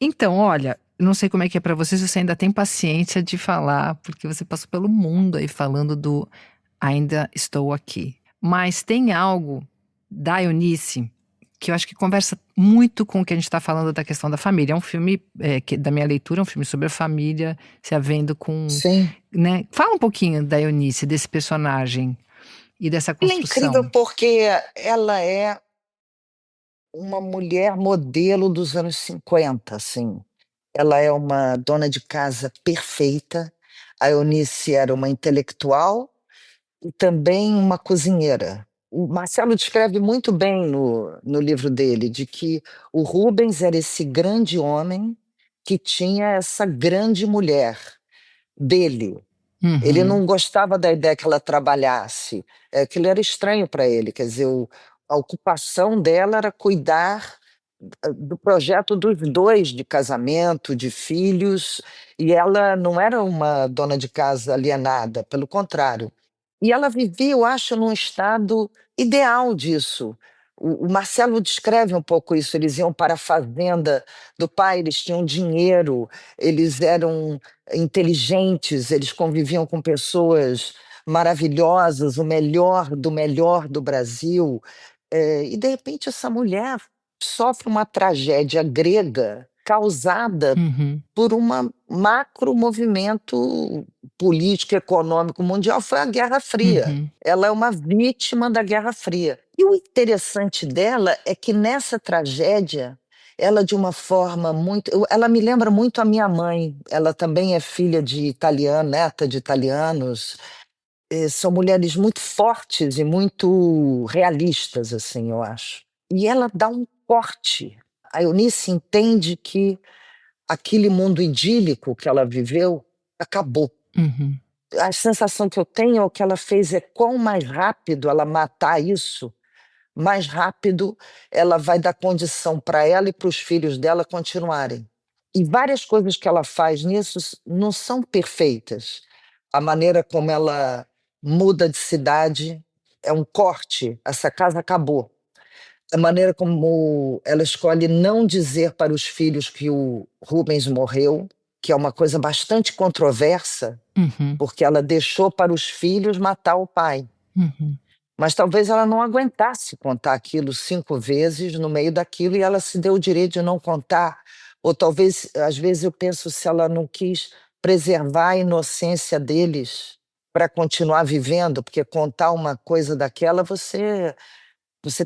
Então, olha, não sei como é que é para você, se você ainda tem paciência de falar, porque você passou pelo mundo aí falando do Ainda Estou Aqui. Mas tem algo da Eunice que eu acho que conversa muito com o que a gente está falando da questão da família. É um filme, da minha leitura, é um filme sobre a família, se havendo com... Sim. Né? Fala um pouquinho da Eunice, desse personagem e dessa Ela é construção. incrível porque ela é uma mulher modelo dos anos 50, assim. Ela é uma dona de casa perfeita. A Eunice era uma intelectual e também uma cozinheira. O Marcelo descreve muito bem no livro dele, de que o Rubens era esse grande homem que tinha essa grande mulher dele. Ele não gostava da ideia que ela trabalhasse, aquilo era estranho para ele, quer dizer, a ocupação dela era cuidar do projeto dos dois, de casamento, de filhos, e ela não era uma dona de casa alienada, pelo contrário. E ela vivia, eu acho, num estado ideal disso. O Marcelo descreve um pouco isso, eles iam para a fazenda do pai, eles tinham dinheiro, eles eram inteligentes, eles conviviam com pessoas maravilhosas, o melhor do Brasil. E, de repente, essa mulher sofre uma tragédia grega causada por um macro movimento político, econômico mundial, foi a Guerra Fria. Ela é uma vítima da Guerra Fria. E o interessante dela é que nessa tragédia, ela de uma forma muito... Ela me lembra muito a minha mãe. Ela também é filha de italiano, neta de italianos. São mulheres muito fortes e muito realistas, assim, eu acho. E ela dá um corte. A Eunice entende que aquele mundo idílico que ela viveu acabou. A sensação que eu tenho é que ela fez quão mais rápido ela matar isso, mais rápido ela vai dar condição para ela e para os filhos dela continuarem. E várias coisas que ela faz nisso não são perfeitas. A maneira como ela muda de cidade é um corte, essa casa acabou. A maneira como ela escolhe não dizer para os filhos que o Rubens morreu, que é uma coisa bastante controversa, porque ela deixou para os filhos matar o pai. Mas talvez ela não aguentasse contar aquilo 5 vezes no meio daquilo e ela se deu o direito de não contar. Ou talvez, às vezes eu penso se ela não quis preservar a inocência deles para continuar vivendo, porque contar uma coisa daquela, você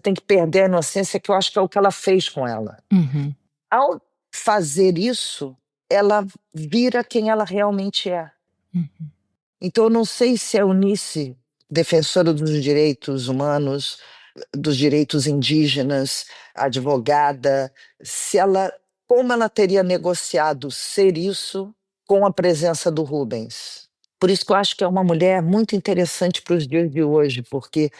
tem que perder a inocência, que eu acho que é o que ela fez com ela. Uhum. Ao fazer isso, ela vira quem ela realmente é. Uhum. Então eu não sei se a Eunice, defensora dos direitos humanos, dos direitos indígenas, advogada, como ela teria negociado ser isso com a presença do Rubens. Por isso que eu acho que é uma mulher muito interessante para os dias de hoje, porque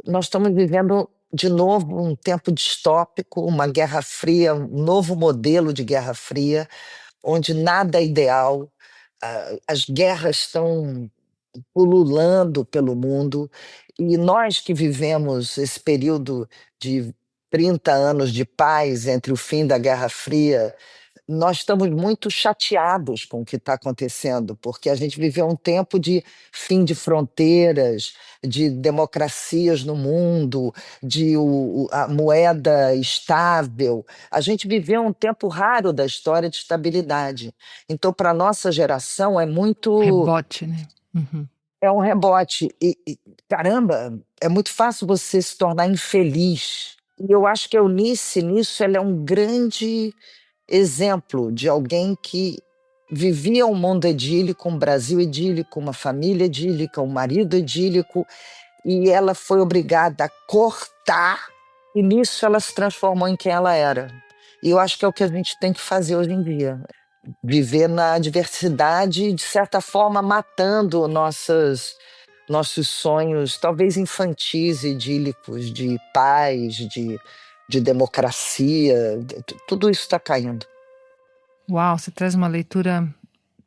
nós estamos vivendo de novo um tempo distópico, uma Guerra Fria, um novo modelo de Guerra Fria, onde nada é ideal, as guerras estão pululando pelo mundo, e nós que vivemos esse período de 30 anos de paz entre o fim da Guerra Fria, nós estamos muito chateados com o que está acontecendo, porque a gente viveu um tempo de fim de fronteiras, de democracias no mundo, a moeda estável. A gente viveu um tempo raro da história de estabilidade. Então, para a nossa geração, Rebote, né? Uhum. é um rebote. Caramba, é muito fácil você se tornar infeliz. E eu acho que a Eunice, nisso, ela é um grande exemplo de alguém que vivia um mundo idílico, um Brasil idílico, uma família idílica, um marido idílico, e ela foi obrigada a cortar, e nisso ela se transformou em quem ela era. E eu acho que é o que a gente tem que fazer hoje em dia. Viver na diversidade e, de certa forma, matando nossos sonhos, talvez infantis, idílicos, de paz, de democracia. Tudo isso está caindo. Uau, você traz uma leitura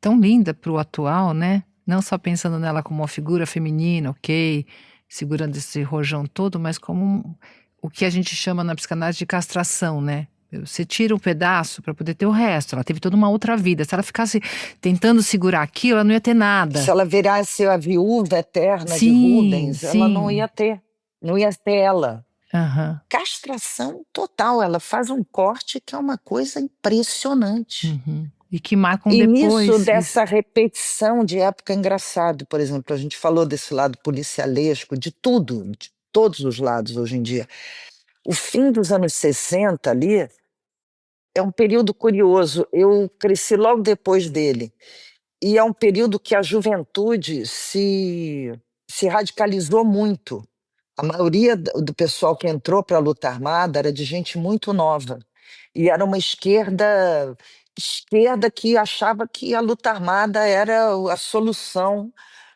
tão linda para o atual, né? Não só pensando nela como uma figura feminina, ok, segurando esse rojão todo, mas como o que a gente chama na psicanálise de castração, né? Você tira um pedaço para poder ter o resto. Ela teve toda uma outra vida. Se ela ficasse tentando segurar aquilo, ela não ia ter nada. Se ela virasse a viúva eterna de Sim, Rubens, ela não sim. ia ter. Não ia ter ela. Aham. Castração total. Ela faz um corte que é uma coisa impressionante. Uhum. E que marcam E depois. nisso, dessa repetição de época, engraçado, por exemplo, a gente falou desse lado policialesco, de tudo, de todos os lados hoje em dia. O fim dos anos 60 ali é um período curioso. Eu cresci logo depois dele. E é um período que a juventude se radicalizou muito. A maioria do pessoal que entrou para a luta armada era de gente muito nova. E era uma esquerda que achava que a luta armada era a solução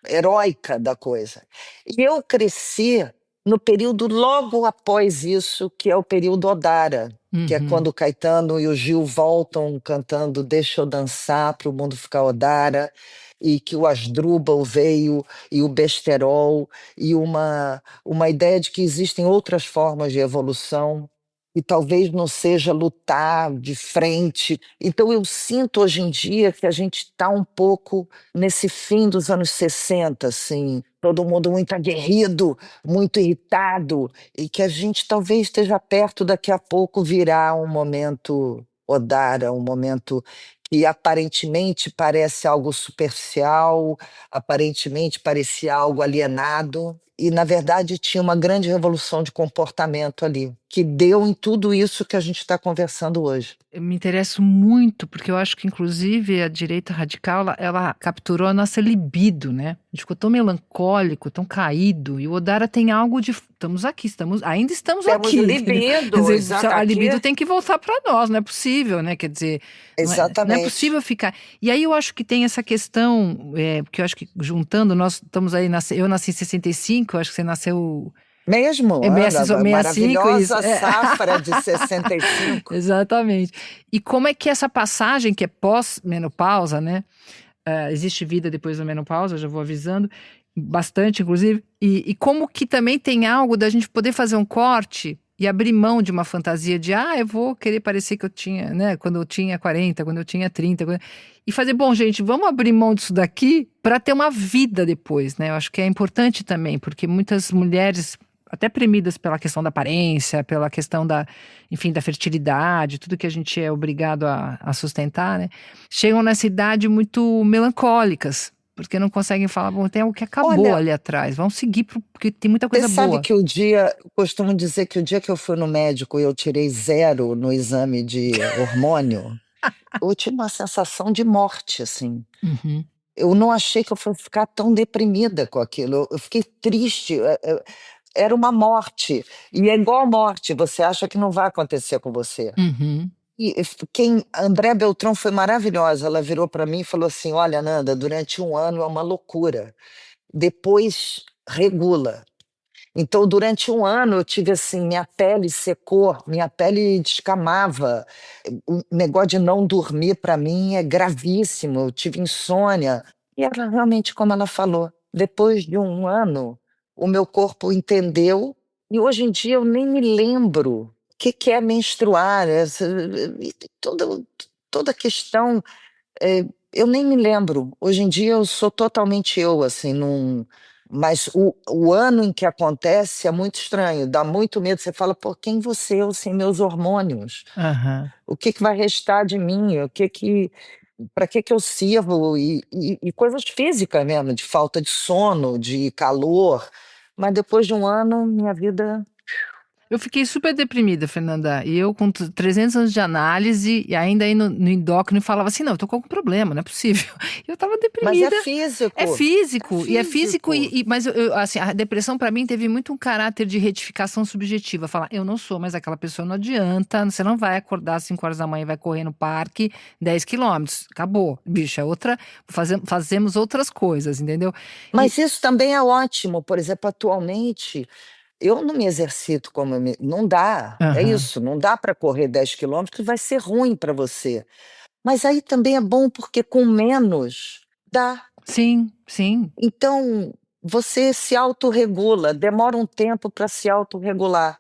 heróica da coisa. E eu cresci no período logo após isso, que é o período Odara, que é Uhum. quando o Caetano e o Gil voltam cantando Deixa eu dançar para o mundo ficar Odara, e que o Asdrubal veio, e o Besterol, e uma ideia de que existem outras formas de evolução, e talvez não seja lutar de frente. Então eu sinto hoje em dia que a gente está um pouco nesse fim dos anos 60, assim, todo mundo muito aguerrido, muito irritado, e que a gente talvez esteja perto daqui a pouco virar um momento Odara, um momento que aparentemente parece algo superficial, aparentemente parecia algo alienado, e na verdade tinha uma grande revolução de comportamento ali, que deu em tudo isso que a gente está conversando hoje. Eu me interesso muito, porque eu acho que, inclusive, a direita radical, ela capturou a nossa libido, né? A gente ficou tão melancólico, tão caído, e o Odara tem algo de... ainda estamos Temos aqui. libido, Quer dizer, exato, a libido aqui. tem que voltar para nós, não é possível, né? Quer dizer, não é Exatamente. possível ficar... E aí eu acho que tem essa questão, porque eu acho que juntando, nós estamos aí, eu nasci em 65, eu acho que você nasceu... Mesmo, É olha, 65, maravilhosa isso. safra de 65. Exatamente. E como é que essa passagem, que é pós-menopausa, né? Existe vida depois da menopausa, já vou avisando, bastante, inclusive. E como que também tem algo da gente poder fazer um corte e abrir mão de uma fantasia de, eu vou querer parecer que eu tinha, né, quando eu tinha 40, quando eu tinha 30, e fazer, bom, gente, vamos abrir mão disso daqui para ter uma vida depois, né? Eu acho que é importante também, porque muitas mulheres, até premidas pela questão da aparência, pela questão da, enfim, da fertilidade, tudo que a gente é obrigado a sustentar, né? Chegam nessa idade muito melancólicas, porque não conseguem falar, bom, tem algo que acabou Olha, ali atrás, vamos seguir, porque tem muita coisa você sabe boa. que costumo dizer que o dia que eu fui no médico e eu tirei 0 no exame de hormônio, eu tive uma sensação de morte, assim. Uhum. Eu não achei que eu fosse ficar tão deprimida com aquilo. Eu fiquei triste. Era uma morte. E é igual a morte, você acha que não vai acontecer com você. Uhum. E a André Beltrão foi maravilhosa. Ela virou para mim e falou assim: Olha, Nanda, durante 1 ano é uma loucura. Depois regula. Então, durante 1 ano, eu tive assim: minha pele secou, minha pele descamava. O negócio de não dormir, para mim, é gravíssimo. Eu tive insônia. E era realmente como ela falou: depois de 1 ano, o meu corpo entendeu. E hoje em dia eu nem me lembro o que é menstruar, toda a questão, eu nem me lembro. Hoje em dia eu sou totalmente eu, assim, mas o ano em que acontece é muito estranho, dá muito medo. Você fala, pô, quem você eu sem meus hormônios? Aham. O que vai restar de mim? Para que eu sirvo? E coisas físicas mesmo, de falta de sono, de calor. Mas depois de 1 ano, minha vida. Eu fiquei super deprimida, Fernanda. E eu, com 300 anos de análise, e ainda aí no endócrino, falava assim: não, eu tô com algum problema, não é possível. E eu tava Mas é deprimida. É físico. É físico, e é físico, físico. mas assim, a depressão para mim teve muito um caráter de retificação subjetiva. Falar, eu não sou mais aquela pessoa, não adianta, você não vai acordar às 5 horas da manhã e vai correr no parque 10 quilômetros. Acabou, bicho, é outra, fazemos outras coisas, entendeu? Mas isso também é ótimo. Por exemplo, atualmente, eu não me exercito não dá, é Aham. isso, não dá para correr 10 quilômetros, que vai ser ruim para você. Mas aí também é bom, porque com menos dá. Sim, sim. Então, você se autorregula, demora um tempo para se autorregular,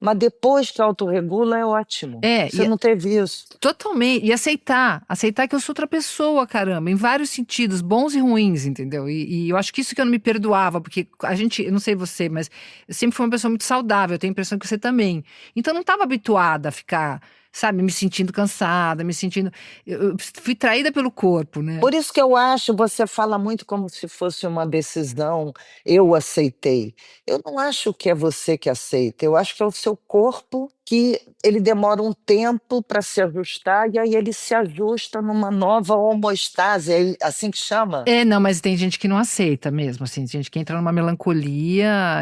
mas depois que autorregula é ótimo. É, Você não teve isso. totalmente. E aceitar que eu sou outra pessoa, caramba, em vários sentidos, bons e ruins, entendeu? E eu acho que isso que eu não me perdoava, porque a gente, eu não sei você, mas eu sempre fui uma pessoa muito saudável, eu tenho a impressão que você também. Então eu não estava habituada a ficar, sabe, me sentindo cansada, me sentindo. Eu fui traída pelo corpo, né? Por isso que eu acho, você fala muito como se fosse uma decisão, eu aceitei. Eu não acho que é você que aceita, eu acho que é o seu corpo que ele demora um tempo para se ajustar e aí ele se ajusta numa nova homeostase, é assim que chama? É, não, mas tem gente que não aceita mesmo, assim, gente que entra numa melancolia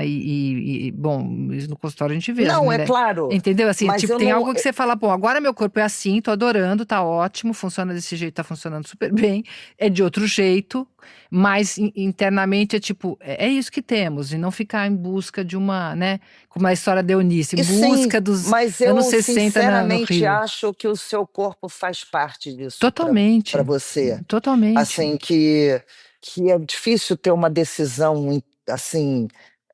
bom, isso no consultório a gente vê, as Não, é mulheres, claro, entendeu? Assim, mas tipo, eu tem não. algo que você fala, bom, agora meu corpo é assim, tô adorando, tá ótimo, funciona desse jeito, tá funcionando super bem, é de outro jeito, mas internamente é tipo, é isso que temos, e não ficar em busca de uma, né, como a história da Eunice, em E sim, busca dos mas anos eu 60 no sinceramente Rio. acho que o seu corpo faz parte disso para Totalmente, você. totalmente. Assim, que é difícil ter uma decisão assim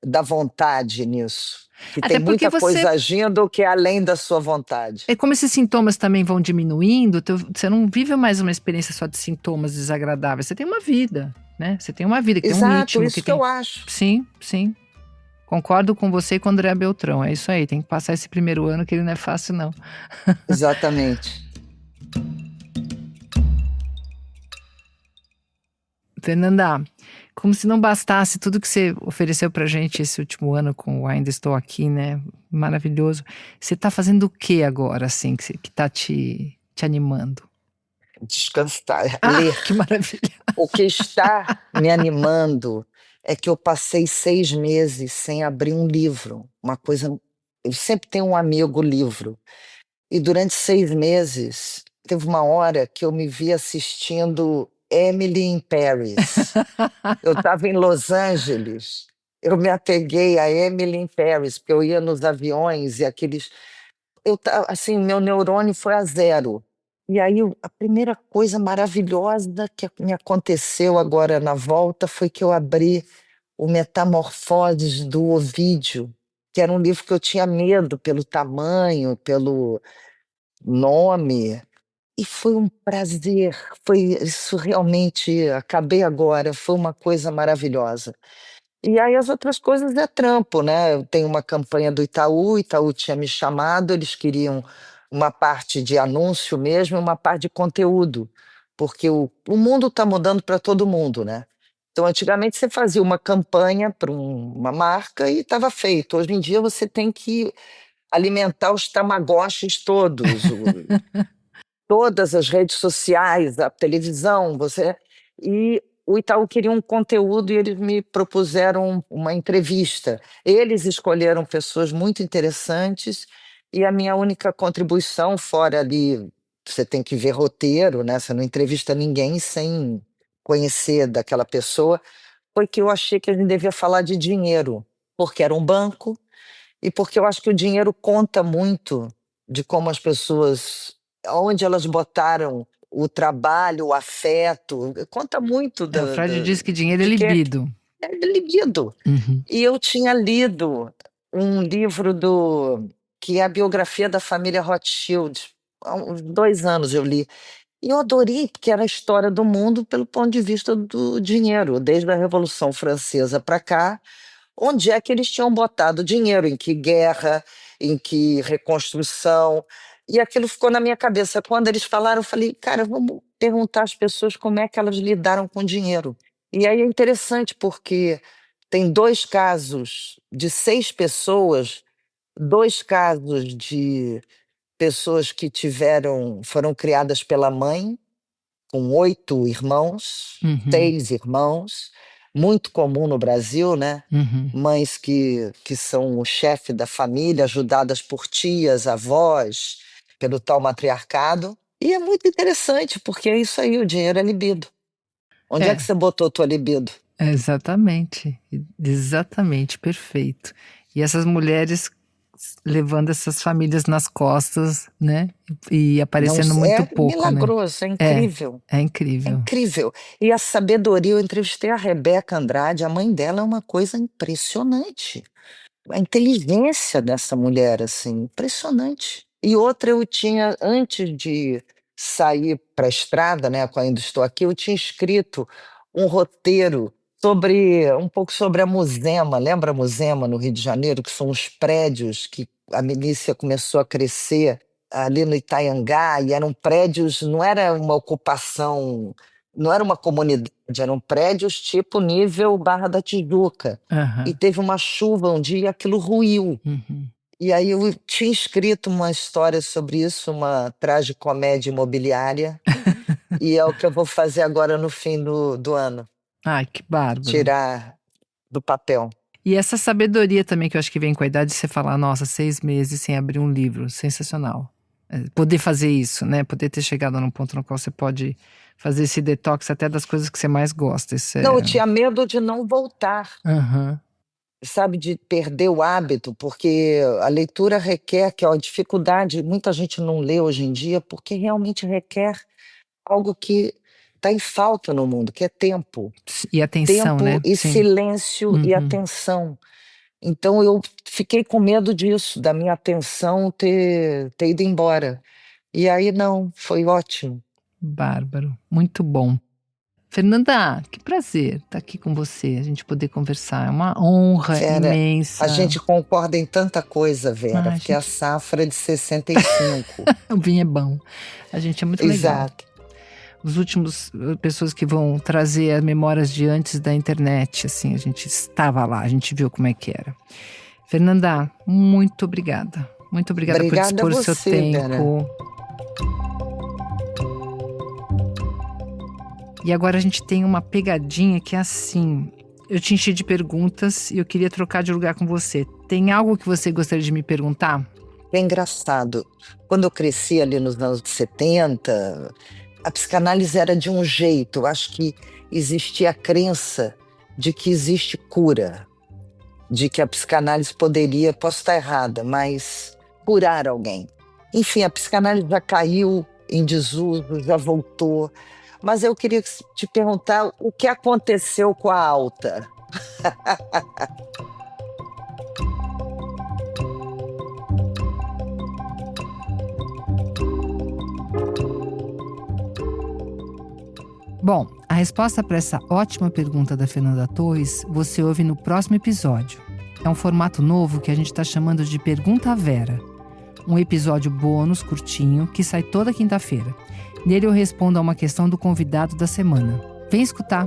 da vontade nisso, que tem Até porque muita você coisa agindo que é além da sua vontade. é como esses sintomas também vão diminuindo, você não vive mais uma experiência só de sintomas desagradáveis, você tem uma vida, né? Você tem uma vida que tem um Exato, ritmo, que isso que eu tem. acho. Sim, sim. Concordo com você e com o André Beltrão. É isso aí, tem que passar esse primeiro ano que ele não é fácil, não. Exatamente. Fernanda, como se não bastasse tudo que você ofereceu pra gente esse último ano com o Ainda Estou Aqui, né? Maravilhoso. Você tá fazendo o que agora, assim, que tá te animando? Descansar, Ah, ler. que maravilha! O que está me animando é que eu passei 6 meses sem abrir um livro, uma coisa. Eu sempre tenho um amigo livro. E durante 6 meses, teve uma hora que eu me vi assistindo Emily in Paris. Eu estava em Los Angeles, eu me apeguei a Emily in Paris, porque eu ia nos aviões e aqueles. Assim, meu neurônio foi a zero. E aí, a primeira coisa maravilhosa que me aconteceu agora na volta foi que eu abri o Metamorfoses do Ovídio, que era um livro que eu tinha medo pelo tamanho, pelo nome. E foi um prazer, foi isso realmente, acabei agora, foi uma coisa maravilhosa. E aí as outras coisas é trampo, né? Eu tenho uma campanha do Itaú, o Itaú tinha me chamado, eles queriam uma parte de anúncio mesmo e uma parte de conteúdo, porque o mundo está mudando para todo mundo, né? Então, antigamente você fazia uma campanha para uma marca e estava feito. Hoje em dia você tem que alimentar os tamagotchis todos, todas as redes sociais, a televisão, e o Itaú queria um conteúdo e eles me propuseram uma entrevista. Eles escolheram pessoas muito interessantes e a minha única contribuição, fora ali, você tem que ver roteiro, né? Você não entrevista ninguém sem conhecer daquela pessoa, foi que eu achei que a gente devia falar de dinheiro, porque era um banco e porque eu acho que o dinheiro conta muito de como as pessoas, onde elas botaram o trabalho, o afeto, conta muito O Freud diz que dinheiro é de que libido. é libido. Uhum. E eu tinha lido um livro que é a biografia da família Rothschild. Há uns 2 anos eu li. E eu adorei, porque era a história do mundo pelo ponto de vista do dinheiro, desde a Revolução Francesa para cá. Onde é que eles tinham botado dinheiro? Em que guerra? Em que reconstrução? E aquilo ficou na minha cabeça. Quando eles falaram, eu falei, cara, vamos perguntar às pessoas como é que elas lidaram com dinheiro. E aí é interessante, porque tem 2 casos de 6 pessoas, 2 casos de pessoas que foram criadas pela mãe, com 8 irmãos, Uhum. 6 irmãos, muito comum no Brasil, né? Uhum. Mães que são o chefe da família, ajudadas por tias, avós, pelo tal matriarcado. E é muito interessante, porque é isso aí, o dinheiro é libido. Onde é que você botou tua libido? Exatamente, exatamente, perfeito. E essas mulheres levando essas famílias nas costas, né? E aparecendo muito pouco, milagroso, é né? incrível. É É incrível. incrível. E a sabedoria, eu entrevistei a Rebeca Andrade, a mãe dela é uma coisa impressionante. A inteligência dessa mulher, assim, impressionante. E outra eu tinha, antes de sair para a estrada, né, quando ainda estou aqui, eu tinha escrito um roteiro um pouco sobre a Muzema. Lembra a Muzema, no Rio de Janeiro, que são os prédios que a milícia começou a crescer ali no Itaiangá, e eram prédios, não era uma ocupação, não era uma comunidade, eram prédios tipo nível Barra da Tijuca. E teve uma chuva um dia e aquilo ruiu. Uhum. E aí eu tinha escrito uma história sobre isso, uma tragicomédia imobiliária, e é o que eu vou fazer agora no fim do ano, Ai, que bárbaro. tirar do papel. E essa sabedoria também que eu acho que vem com a idade de você falar, nossa, 6 meses sem abrir um livro, sensacional. Poder fazer isso, né? Poder ter chegado num ponto no qual você pode fazer esse detox até das coisas que você mais gosta. Isso Não, eu tinha medo de não voltar. Uhum. Sabe, de perder o hábito, porque a leitura requer, que é uma dificuldade, muita gente não lê hoje em dia, porque realmente requer algo que está em falta no mundo, que é tempo. E atenção, Tempo né? e Sim. silêncio e atenção. Então eu fiquei com medo disso, da minha atenção ter ido embora. E aí não, foi ótimo. Bárbaro, muito bom. Fernanda, que prazer estar aqui com você, a gente poder conversar. É uma honra Vera, imensa. a gente concorda em tanta coisa, Vera, porque a safra é de 65. O vinho é bom. A gente é muito legal. Exato. Os últimos pessoas que vão trazer as memórias de antes da internet, assim, a gente estava lá, a gente viu como é que era. Fernanda, muito obrigada. Muito obrigada por dispor o seu tempo. Vera. E agora a gente tem uma pegadinha que é assim, eu te enchi de perguntas e eu queria trocar de lugar com você. Tem algo que você gostaria de me perguntar? É engraçado. Quando eu cresci ali nos anos 70, a psicanálise era de um jeito. Eu acho que existia a crença de que existe cura, de que a psicanálise poderia, posso estar errada, mas curar alguém. Enfim, a psicanálise já caiu em desuso, já voltou. Mas eu queria te perguntar o que aconteceu com a alta. Bom, a resposta para essa ótima pergunta da Fernanda Torres você ouve no próximo episódio. É um formato novo que a gente está chamando de Pergunta à Vera. Um episódio bônus curtinho que sai toda quinta-feira. Nele eu respondo a uma questão do convidado da semana. Vem escutar!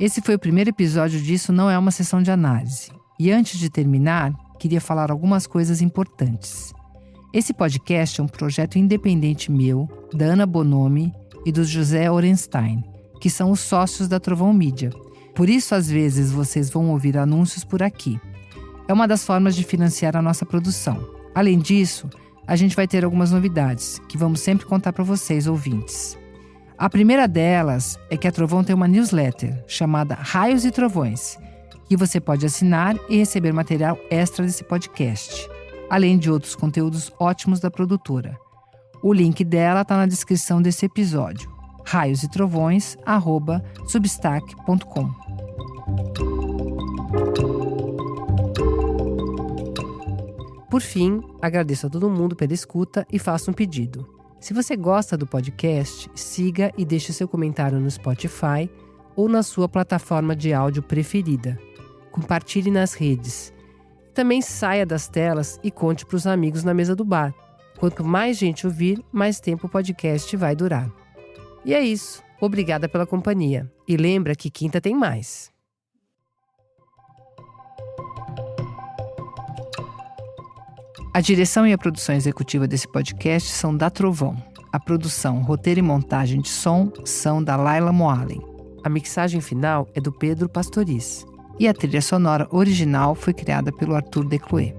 Esse foi o primeiro episódio de Isso Não É Uma Sessão de Análise. E antes de terminar, queria falar algumas coisas importantes. Esse podcast é um projeto independente meu, da Ana Bonomi e do José Orenstein, que são os sócios da Trovão Mídia. Por isso, às vezes, vocês vão ouvir anúncios por aqui. É uma das formas de financiar a nossa produção. Além disso, a gente vai ter algumas novidades, que vamos sempre contar para vocês, ouvintes. A primeira delas é que a Trovão tem uma newsletter chamada Raios e Trovões, que você pode assinar e receber material extra desse podcast, além de outros conteúdos ótimos da produtora. O link dela está na descrição desse episódio, raiosetrovões@substack.com. Por fim, agradeço a todo mundo pela escuta e faço um pedido. Se você gosta do podcast, siga e deixe seu comentário no Spotify ou na sua plataforma de áudio preferida. Compartilhe nas redes. Também saia das telas e conte para os amigos na mesa do bar. Quanto mais gente ouvir, mais tempo o podcast vai durar. E é isso. Obrigada pela companhia. E lembra que quinta tem mais. A direção e a produção executiva desse podcast são da Trovão. A produção, roteiro e montagem de som são da Laila Moalen. A mixagem final é do Pedro Pastoriz. E a trilha sonora original foi criada pelo Arthur Decloé.